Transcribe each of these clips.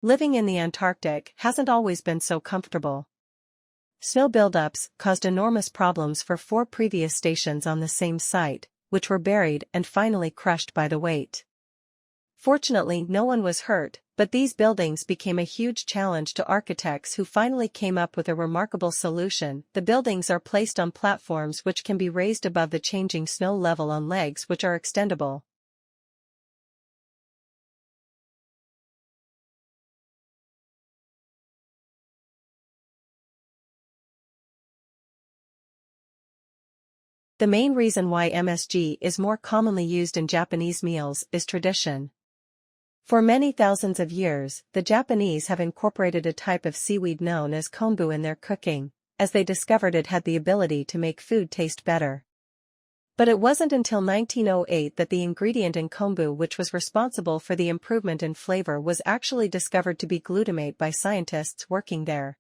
Living in the Antarctic hasn't always been so comfortable. Snow buildups caused enormous problems for 4 previous stations on the same site, which were buried and finally crushed by the weight. Fortunately, no one was hurt, but these buildings became a huge challenge to architects who finally came up with a remarkable solution. The buildings are placed on platforms which can be raised above the changing snow level on legs which are extendable. The main reason why MSG is more commonly used in Japanese meals is tradition. For many thousands of years, the Japanese have incorporated a type of seaweed known as konbu in their cooking, as they discovered it had the ability to make food taste better. But it wasn't until 1908 that the ingredient in konbu which was responsible for the improvement in flavor was actually discovered to be glutamate by scientists working there.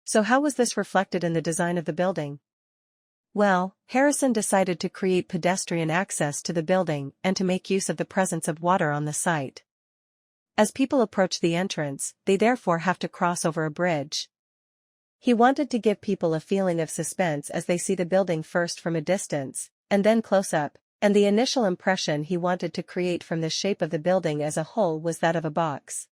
So how was this reflected in the design of the building? Well, Harrison decided to create pedestrian access to the building and to make use of the presence of water on the site. As people approach the entrance, they therefore have to cross over a bridge. He wanted to give people a feeling of suspense as they see the building first from a distance, and then close up, and the initial impression he wanted to create from the shape of the building as a whole was that of a box.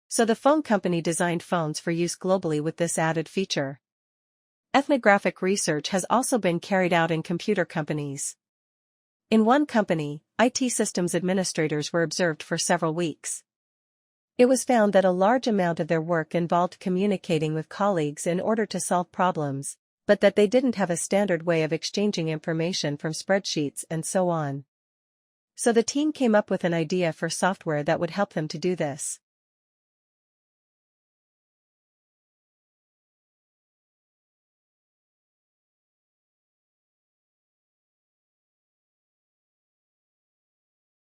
So the phone company designed phones for use globally with this added feature. Ethnographic research has also been carried out in computer companies. In one company, IT systems administrators were observed for several weeks. It was found that a large amount of their work involved communicating with colleagues in order to solve problems, but that they didn't have a standard way of exchanging information from spreadsheets and so on. So the team came up with an idea for software that would help them to do this.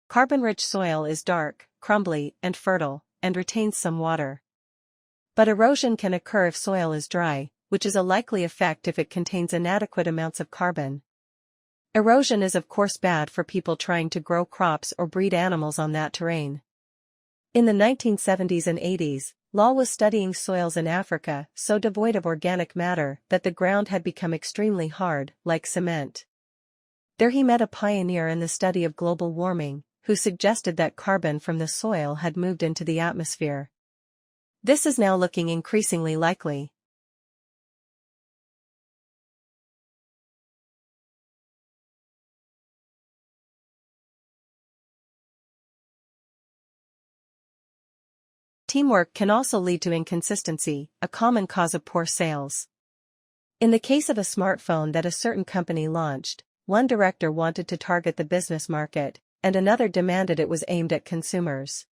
Carbon-rich soil is dark, crumbly, and fertile, and retains some water. But erosion can occur if soil is dry, which is a likely effect if it contains inadequate amounts of carbon. Erosion is of course bad for people trying to grow crops or breed animals on that terrain. In the 1970s and 80s, Law was studying soils in Africa so devoid of organic matter that the ground had become extremely hard, like cement. There he met a pioneer in the study of global warming, who suggested that carbon from the soil had moved into the atmosphere. This is now looking increasingly likely. Teamwork can also lead to inconsistency, a common cause of poor sales. In the case of a smartphone that a certain company launched, one director wanted to target the business market, and another demanded it was aimed at consumers.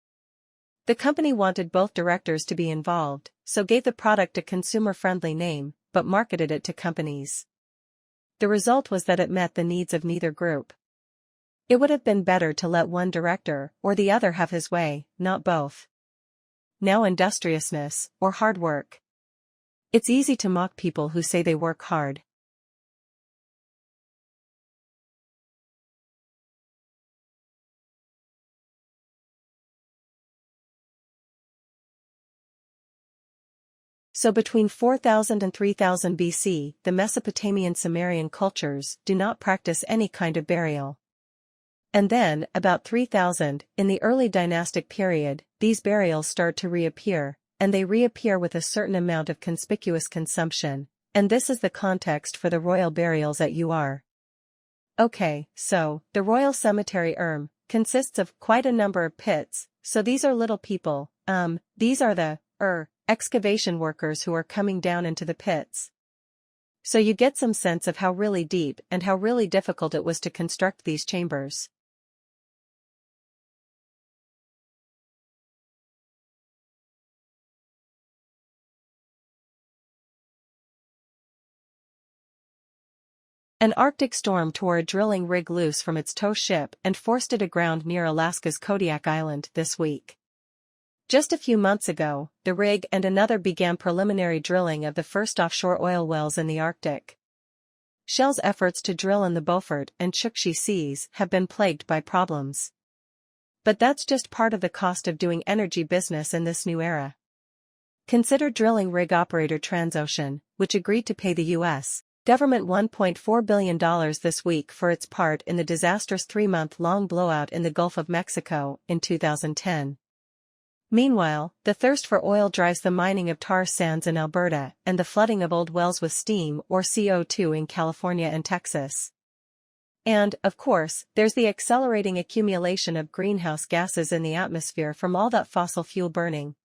The company wanted both directors to be involved, so gave the product a consumer-friendly name, but marketed it to companies. The result was that it met the needs of neither group. It would have been better to let one director or the other have his way, not both. Now industriousness, or hard work. It's easy to mock people who say they work hard. So between 4000 and 3000 BC, the Mesopotamian Sumerian cultures do not practice any kind of burial. And then, about 3000, in the early dynastic period, these burials start to reappear, and they reappear with a certain amount of conspicuous consumption, and this is the context for the royal burials at UR. Okay, so, the royal cemetery consists of quite a number of pits, so these are little people, these are the, excavation workers who are coming down into the pits. So you get some sense of how really deep and how really difficult it was to construct these chambers. An Arctic storm tore a drilling rig loose from its tow ship and forced it aground near Alaska's Kodiak Island this week. Just a few months ago, the rig and another began preliminary drilling of the first offshore oil wells in the Arctic. Shell's efforts to drill in the Beaufort and Chukchi seas have been plagued by problems. But that's just part of the cost of doing energy business in this new era. Consider drilling rig operator Transocean, which agreed to pay the U.S. government $1.4 billion this week for its part in the disastrous 3-month-long blowout in the Gulf of Mexico in 2010. Meanwhile, the thirst for oil drives the mining of tar sands in Alberta and the flooding of old wells with steam or CO2 in California and Texas. And, of course, there's the accelerating accumulation of greenhouse gases in the atmosphere from all that fossil fuel burning.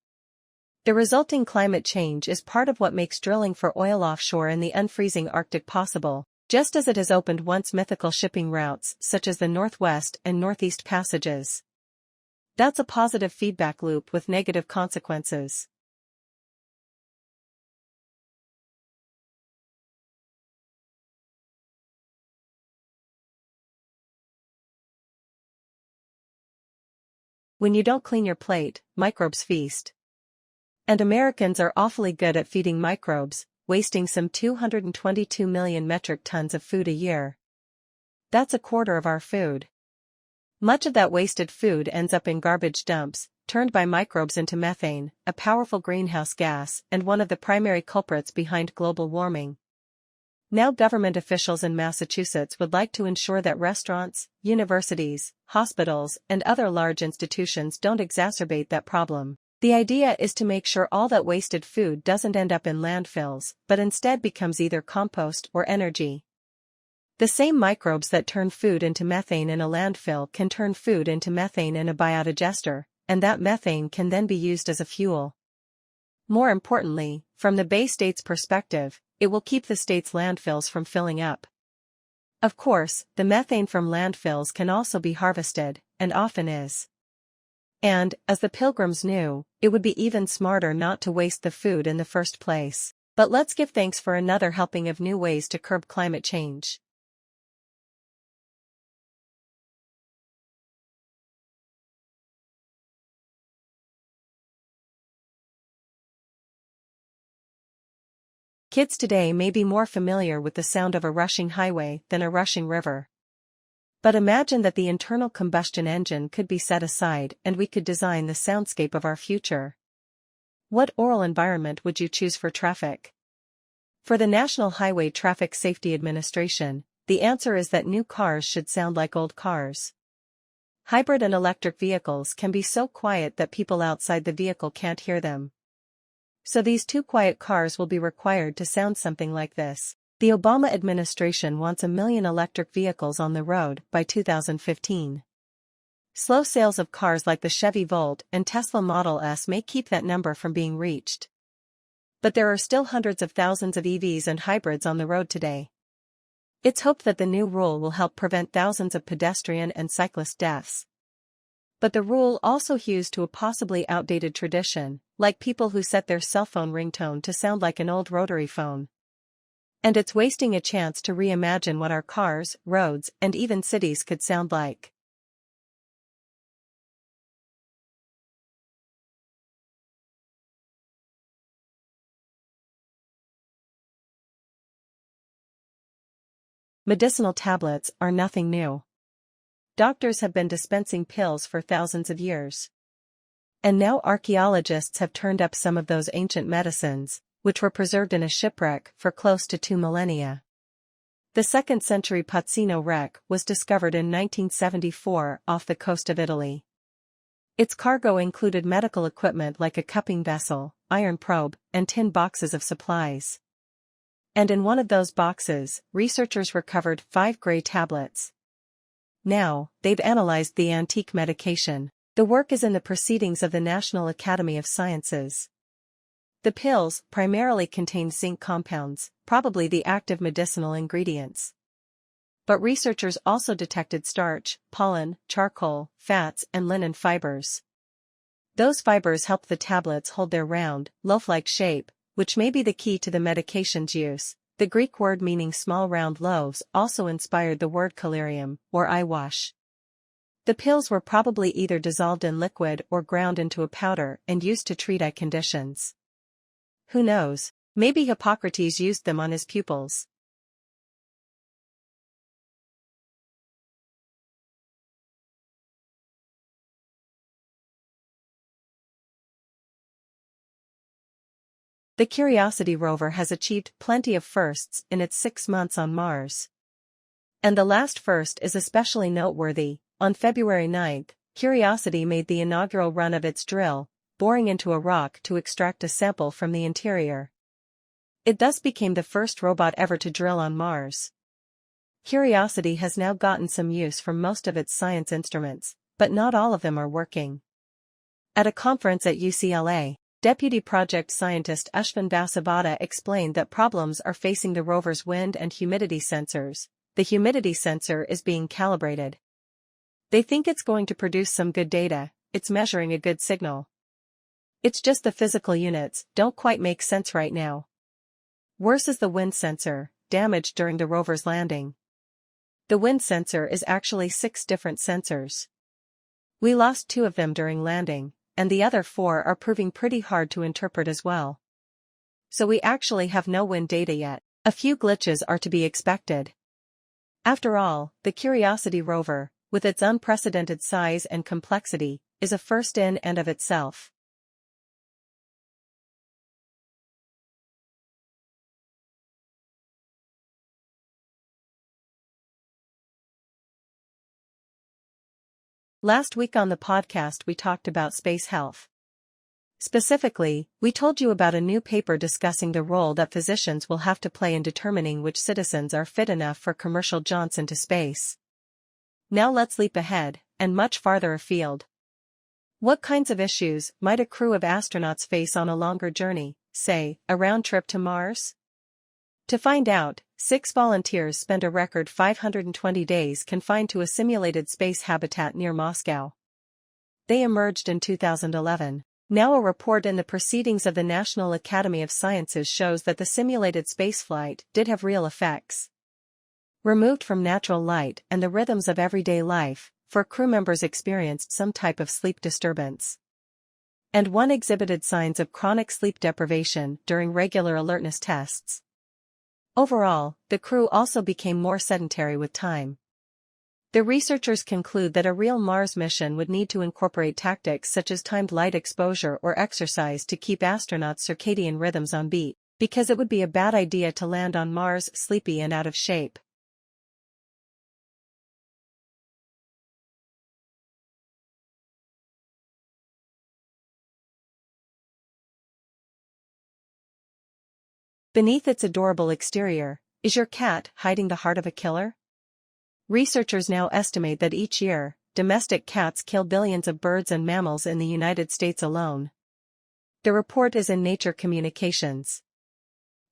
The resulting climate change is part of what makes drilling for oil offshore in the unfreezing Arctic possible, just as it has opened once mythical shipping routes such as the Northwest and Northeast Passages. That's a positive feedback loop with negative consequences. When you don't clean your plate, microbes feast. And Americans are awfully good at feeding microbes, wasting some 222 million metric tons of food a year. That's a quarter of our food. Much of that wasted food ends up in garbage dumps, turned by microbes into methane, a powerful greenhouse gas and one of the primary culprits behind global warming. Now government officials in Massachusetts would like to ensure that restaurants, universities, hospitals, and other large institutions don't exacerbate that problem. The idea is to make sure all that wasted food doesn't end up in landfills, but instead becomes either compost or energy. The same microbes that turn food into methane in a landfill can turn food into methane in a biodigester, and that methane can then be used as a fuel. More importantly, from the Bay State's perspective, it will keep the state's landfills from filling up. Of course, the methane from landfills can also be harvested, and often is. And, as the Pilgrims knew, it would be even smarter not to waste the food in the first place. But let's give thanks for another helping of new ways to curb climate change. Kids today may be more familiar with the sound of a rushing highway than a rushing river. But imagine that the internal combustion engine could be set aside and we could design the soundscape of our future. What oral environment would you choose for traffic? For the National Highway Traffic Safety Administration, the answer is that new cars should sound like old cars. Hybrid and electric vehicles can be so quiet that people outside the vehicle can't hear them. So these two quiet cars will be required to sound something like this. The Obama administration wants 1 million electric vehicles on the road by 2015. Slow sales of cars like the Chevy Volt and Tesla Model S may keep that number from being reached. But there are still hundreds of thousands of EVs and hybrids on the road today. It's hoped that the new rule will help prevent thousands of pedestrian and cyclist deaths. But the rule also hews to a possibly outdated tradition, like people who set their cell phone ringtone to sound like an old rotary phone. And it's wasting a chance to reimagine what our cars, roads, and even cities could sound like. Medicinal tablets are nothing new. Doctors have been dispensing pills for thousands of years. And now archaeologists have turned up some of those ancient medicines, which were preserved in a shipwreck for close to 2 millennia. The 2nd century Pozzino wreck was discovered in 1974 off the coast of Italy. Its cargo included medical equipment like a cupping vessel, iron probe, and tin boxes of supplies. And in one of those boxes, researchers recovered 5 gray tablets. Now, they've analyzed the antique medication. The work is in the Proceedings of the National Academy of Sciences. The pills primarily contain zinc compounds, probably the active medicinal ingredients. But researchers also detected starch, pollen, charcoal, fats, and linen fibers. Those fibers help the tablets hold their round, loaf-like shape, which may be the key to the medication's use. The Greek word meaning small round loaves also inspired the word collyrium, or eye wash. The pills were probably either dissolved in liquid or ground into a powder and used to treat eye conditions. Who knows, maybe Hippocrates used them on his pupils. The Curiosity rover has achieved plenty of firsts in its 6 months on Mars. And the last first is especially noteworthy. On February 9, Curiosity made the inaugural run of its drill, boring into a rock to extract a sample from the interior. It thus became the first robot ever to drill on Mars. Curiosity has now gotten some use from most of its science instruments, but not all of them are working. At a conference at UCLA, Deputy Project Scientist Ashwin Vasavada explained that problems are facing the rover's wind and humidity sensors. The humidity sensor is being calibrated. They think it's going to produce some good data, it's measuring a good signal. It's just the physical units don't quite make sense right now. Worse is the wind sensor, damaged during the rover's landing. The wind sensor is actually 6 different sensors. We lost 2 of them during landing, and the other 4 are proving pretty hard to interpret as well. So we actually have no wind data yet. A few glitches are to be expected. After all, the Curiosity rover, with its unprecedented size and complexity, is a first in and of itself. Last week on the podcast we talked about space health. Specifically, we told you about a new paper discussing the role that physicians will have to play in determining which citizens are fit enough for commercial jaunts into space. Now let's leap ahead, and much farther afield. What kinds of issues might a crew of astronauts face on a longer journey, say, a round trip to Mars? To find out, 6 volunteers spent a record 520 days confined to a simulated space habitat near Moscow. They emerged in 2011. Now a report in the Proceedings of the National Academy of Sciences shows that the simulated spaceflight did have real effects. Removed from natural light and the rhythms of everyday life, 4 crew members experienced some type of sleep disturbance. And 1 exhibited signs of chronic sleep deprivation during regular alertness tests. Overall, the crew also became more sedentary with time. The researchers conclude that a real Mars mission would need to incorporate tactics such as timed light exposure or exercise to keep astronauts' circadian rhythms on beat, because it would be a bad idea to land on Mars sleepy and out of shape. Beneath its adorable exterior, is your cat hiding the heart of a killer? Researchers now estimate that each year, domestic cats kill billions of birds and mammals in the United States alone. The report is in Nature Communications.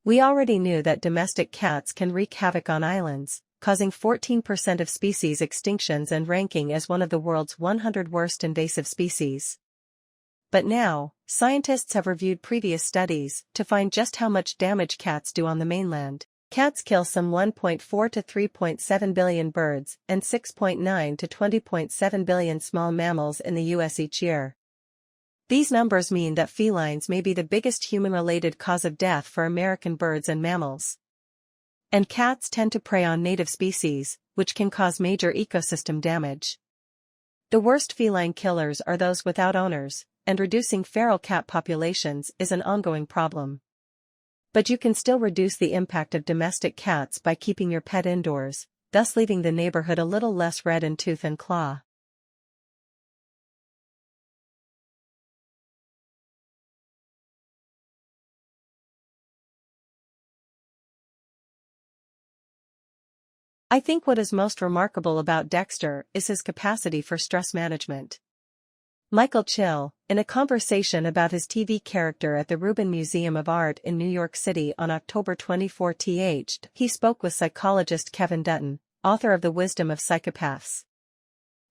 We already knew that domestic cats can wreak havoc on islands, causing 14% of species extinctions and ranking as one of the world's 100 worst invasive species. But now, scientists have reviewed previous studies to find just how much damage cats do on the mainland. Cats kill some 1.4 to 3.7 billion birds and 6.9 to 20.7 billion small mammals in the U.S. each year. These numbers mean that felines may be the biggest human-related cause of death for American birds and mammals. And cats tend to prey on native species, which can cause major ecosystem damage. The worst feline killers are those without owners, and reducing feral cat populations is an ongoing problem. But you can still reduce the impact of domestic cats by keeping your pet indoors, thus leaving the neighborhood a little less red in tooth and claw. I think what is most remarkable about Dexter is his capacity for stress management. Michael Chill, in a conversation about his TV character at the Rubin Museum of Art in New York City on October 24, he spoke with psychologist Kevin Dutton, author of The Wisdom of Psychopaths.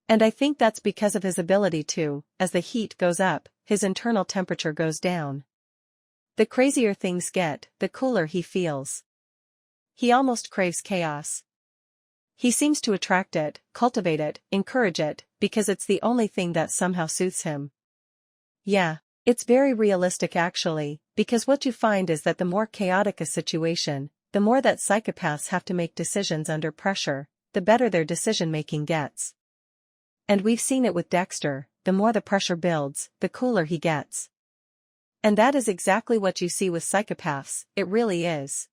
And I think that's because of his ability to, as the heat goes up, his internal temperature goes down. The crazier things get, the cooler he feels. He almost craves chaos. He seems to attract it, cultivate it, encourage it, because it's the only thing that somehow soothes him. Yeah, it's very realistic actually, because what you find is that the more chaotic a situation, the more that psychopaths have to make decisions under pressure, the better their decision-making gets. And we've seen it with Dexter, the more the pressure builds, the cooler he gets. And that is exactly what you see with psychopaths, it really is.